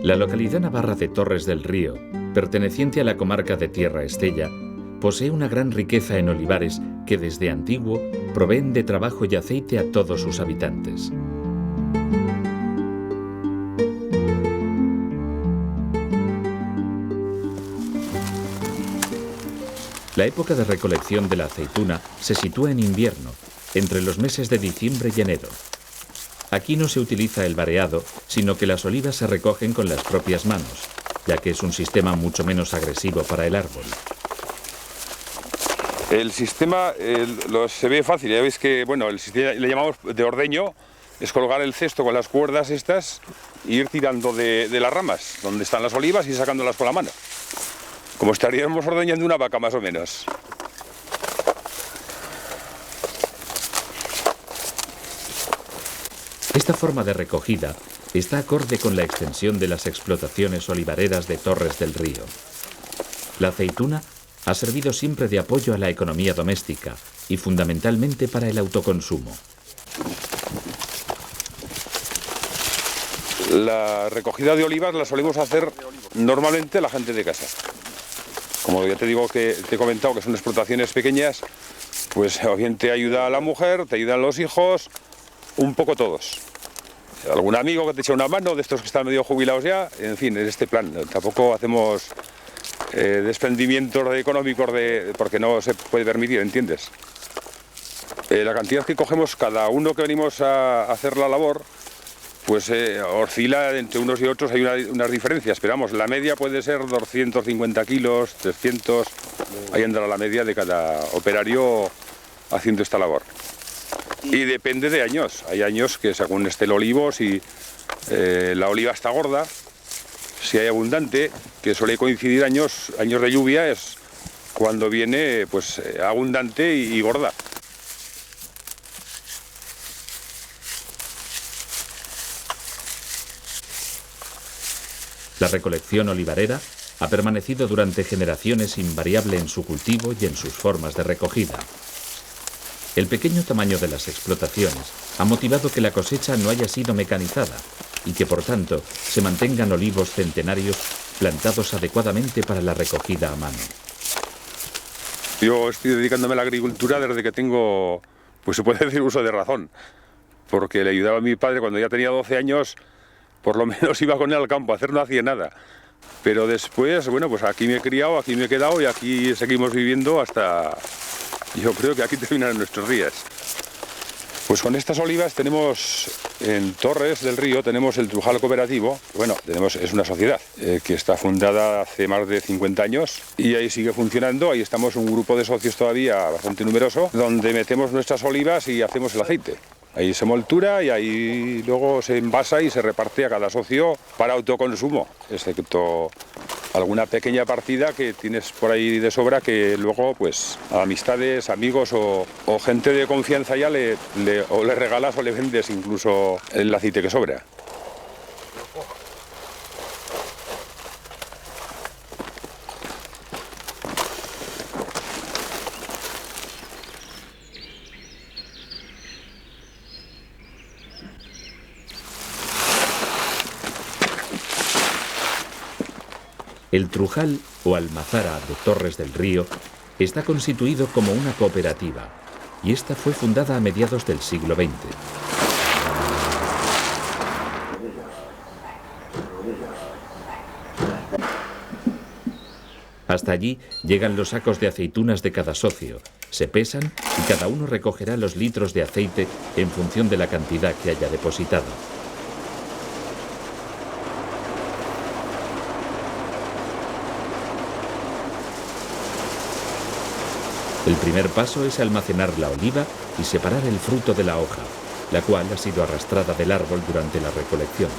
La localidad navarra de Torres del Río, perteneciente a la comarca de Tierra Estella, posee una gran riqueza en olivares que desde antiguo proveen de trabajo y aceite a todos sus habitantes. La época de recolección de la aceituna se sitúa en invierno, entre los meses de diciembre y enero. Aquí no se utiliza el vareado, sino que las olivas se recogen con las propias manos, ya que es un sistema mucho menos agresivo para el árbol. El sistema se ve fácil, ya veis que bueno, el sistema le llamamos de ordeño, es colgar el cesto con las cuerdas estas e ir tirando de las ramas, donde están las olivas, y sacándolas con la mano. Como estaríamos ordeñando una vaca más o menos. Esta forma de recogida está acorde con la extensión de las explotaciones olivareras de Torres del Río. La aceituna ha servido siempre de apoyo a la economía doméstica y fundamentalmente para el autoconsumo. La recogida de olivas la solemos hacer normalmente la gente de casa. Como ya te digo, que te he comentado que son explotaciones pequeñas, pues o bien te ayuda la mujer, te ayudan los hijos, un poco todos. Algún amigo que te echa una mano, de estos que están medio jubilados ya, en fin, en este plan. Tampoco hacemos desprendimientos económicos porque no se puede permitir, ¿entiendes? La cantidad que cogemos cada uno que venimos a hacer la labor, pues oscila entre unos y otros, hay unas diferencias, pero vamos, la media puede ser 250 kilos, 300, ahí andará la media de cada operario haciendo esta labor. Y depende de años, hay años que según esté el olivo, si la oliva está gorda, si hay abundante, que suele coincidir años de lluvia, es cuando viene pues abundante y gorda. La recolección olivarera ha permanecido durante generaciones invariable en su cultivo y en sus formas de recogida. El pequeño tamaño de las explotaciones ha motivado que la cosecha no haya sido mecanizada y que, por tanto, se mantengan olivos centenarios plantados adecuadamente para la recogida a mano. Yo estoy dedicándome a la agricultura desde que tengo, pues se puede decir, uso de razón, porque le ayudaba a mi padre cuando ya tenía 12 años, por lo menos iba con él al campo, a hacer no hacía nada. Pero después, bueno, pues aquí me he criado, aquí me he quedado y aquí seguimos viviendo hasta, yo creo que aquí terminan nuestros días. Pues con estas olivas tenemos, en Torres del Río, tenemos el Trujal Cooperativo. Bueno, es una sociedad que está fundada hace más de 50 años y ahí sigue funcionando. Ahí estamos un grupo de socios todavía bastante numeroso, donde metemos nuestras olivas y hacemos el aceite. Ahí se moltura y ahí luego se envasa y se reparte a cada socio para autoconsumo, excepto alguna pequeña partida que tienes por ahí de sobra que luego pues a amistades, amigos o gente de confianza ya o le regalas o le vendes incluso el aceite que sobra. El Trujal o Almazara de Torres del Río está constituido como una cooperativa y esta fue fundada a mediados del siglo XX. Hasta allí llegan los sacos de aceitunas de cada socio, se pesan y cada uno recogerá los litros de aceite en función de la cantidad que haya depositado. El primer paso es almacenar la oliva y separar el fruto de la hoja, la cual ha sido arrastrada del árbol durante la recolección.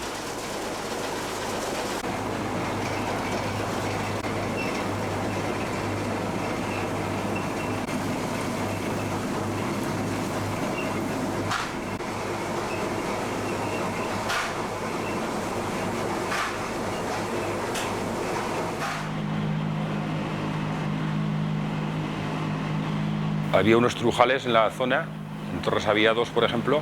Había unos trujales en la zona, en Torres había 2, por ejemplo,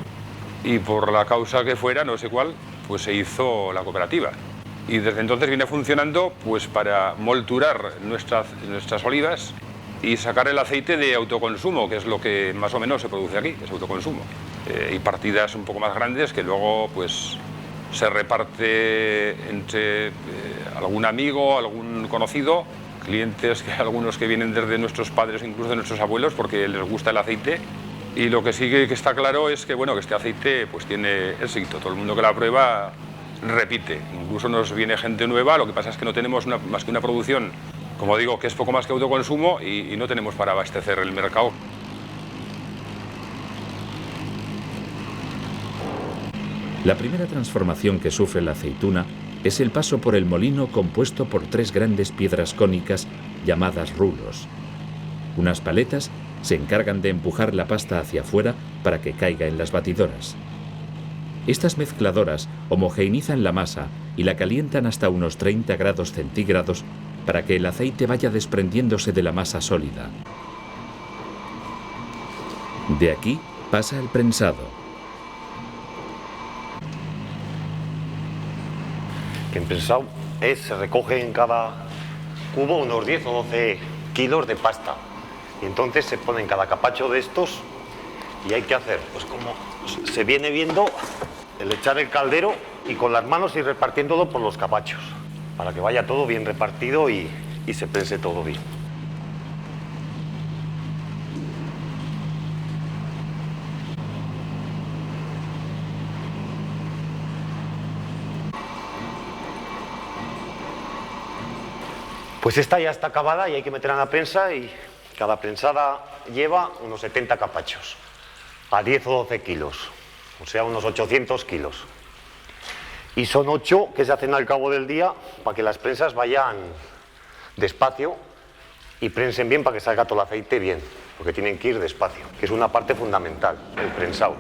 y por la causa que fuera, no sé cuál, pues se hizo la cooperativa. y desde entonces viene funcionando pues para molturar nuestras olivas y sacar el aceite de autoconsumo, que es lo que más o menos se produce aquí, es autoconsumo. Y partidas un poco más grandes que luego pues se reparte entre algún amigo, algún conocido, clientes, algunos que vienen desde nuestros padres, incluso de nuestros abuelos, porque les gusta el aceite. Y lo que sí que está claro es que, bueno, que este aceite pues tiene éxito. Todo el mundo que la prueba repite. Incluso nos viene gente nueva, lo que pasa es que no tenemos más que una producción, como digo, que es poco más que autoconsumo y no tenemos para abastecer el mercado. La primera transformación que sufre la aceituna es el paso por el molino compuesto por 3 grandes piedras cónicas llamadas rulos. Unas paletas se encargan de empujar la pasta hacia afuera para que caiga en las batidoras. Estas mezcladoras homogeneizan la masa y la calientan hasta unos 30 grados centígrados para que el aceite vaya desprendiéndose de la masa sólida. De aquí pasa el prensado. En prensado se recoge en cada cubo unos 10 o 12 kilos de pasta. Y entonces se pone en cada capacho de estos y hay que hacer, pues como se viene viendo, el echar el caldero y con las manos ir repartiéndolo por los capachos, para que vaya todo bien repartido y se prense todo bien. Pues esta ya está acabada y hay que meterla en la prensa y cada prensada lleva unos 70 capachos a 10 o 12 kilos, o sea unos 800 kilos. Y son 8 que se hacen al cabo del día para que las prensas vayan despacio y prensen bien para que salga todo el aceite bien, porque tienen que ir despacio, que es una parte fundamental, el prensado.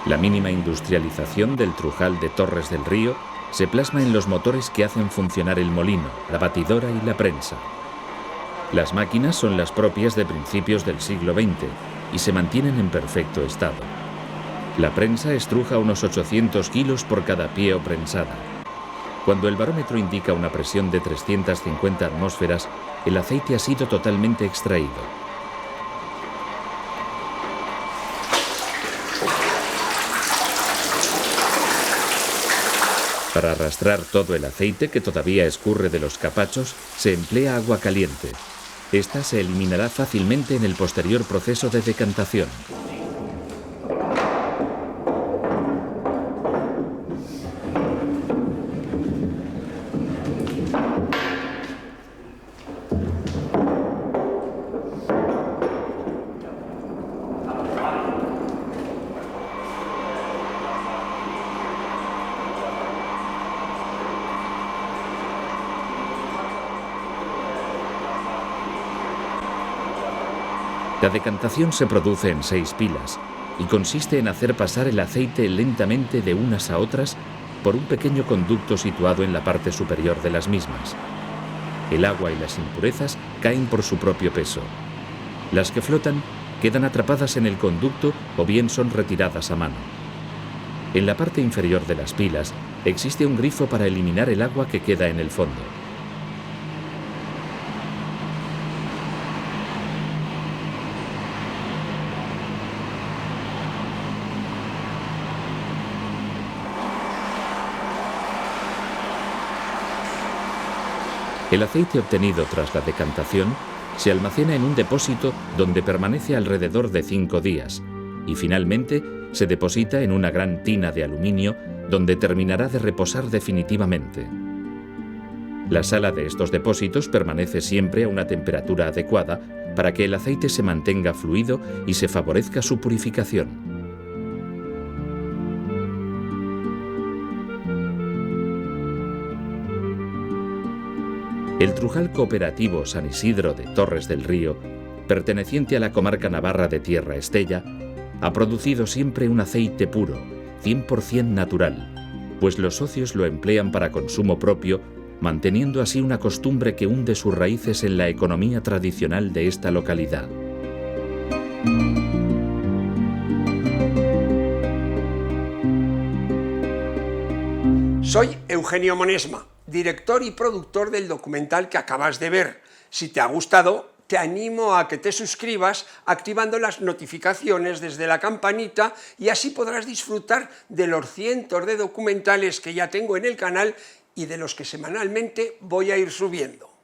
La mínima industrialización del Trujal de Torres del Río se plasma en los motores que hacen funcionar el molino, la batidora y la prensa. Las máquinas son las propias de principios del siglo XX y se mantienen en perfecto estado. La prensa estruja unos 800 kilos por cada pie o prensada. Cuando el barómetro indica una presión de 350 atmósferas, el aceite ha sido totalmente extraído. Para arrastrar todo el aceite que todavía escurre de los capachos, se emplea agua caliente. Esta se eliminará fácilmente en el posterior proceso de decantación. La decantación se produce en 6 pilas y consiste en hacer pasar el aceite lentamente de unas a otras por un pequeño conducto situado en la parte superior de las mismas. El agua y las impurezas caen por su propio peso. Las que flotan quedan atrapadas en el conducto o bien son retiradas a mano. En la parte inferior de las pilas existe un grifo para eliminar el agua que queda en el fondo. El aceite obtenido tras la decantación se almacena en un depósito donde permanece alrededor de 5 días y finalmente se deposita en una gran tina de aluminio donde terminará de reposar definitivamente. La sala de estos depósitos permanece siempre a una temperatura adecuada para que el aceite se mantenga fluido y se favorezca su purificación. El Trujal Cooperativo San Isidro de Torres del Río, perteneciente a la comarca navarra de Tierra Estella, ha producido siempre un aceite puro, 100% natural, pues los socios lo emplean para consumo propio manteniendo así una costumbre que hunde sus raíces en la economía tradicional de esta localidad. Soy Eugenio Monesma, director y productor del documental que acabas de ver. Si te ha gustado, te animo a que te suscribas activando las notificaciones desde la campanita y así podrás disfrutar de los cientos de documentales que ya tengo en el canal y de los que semanalmente voy a ir subiendo.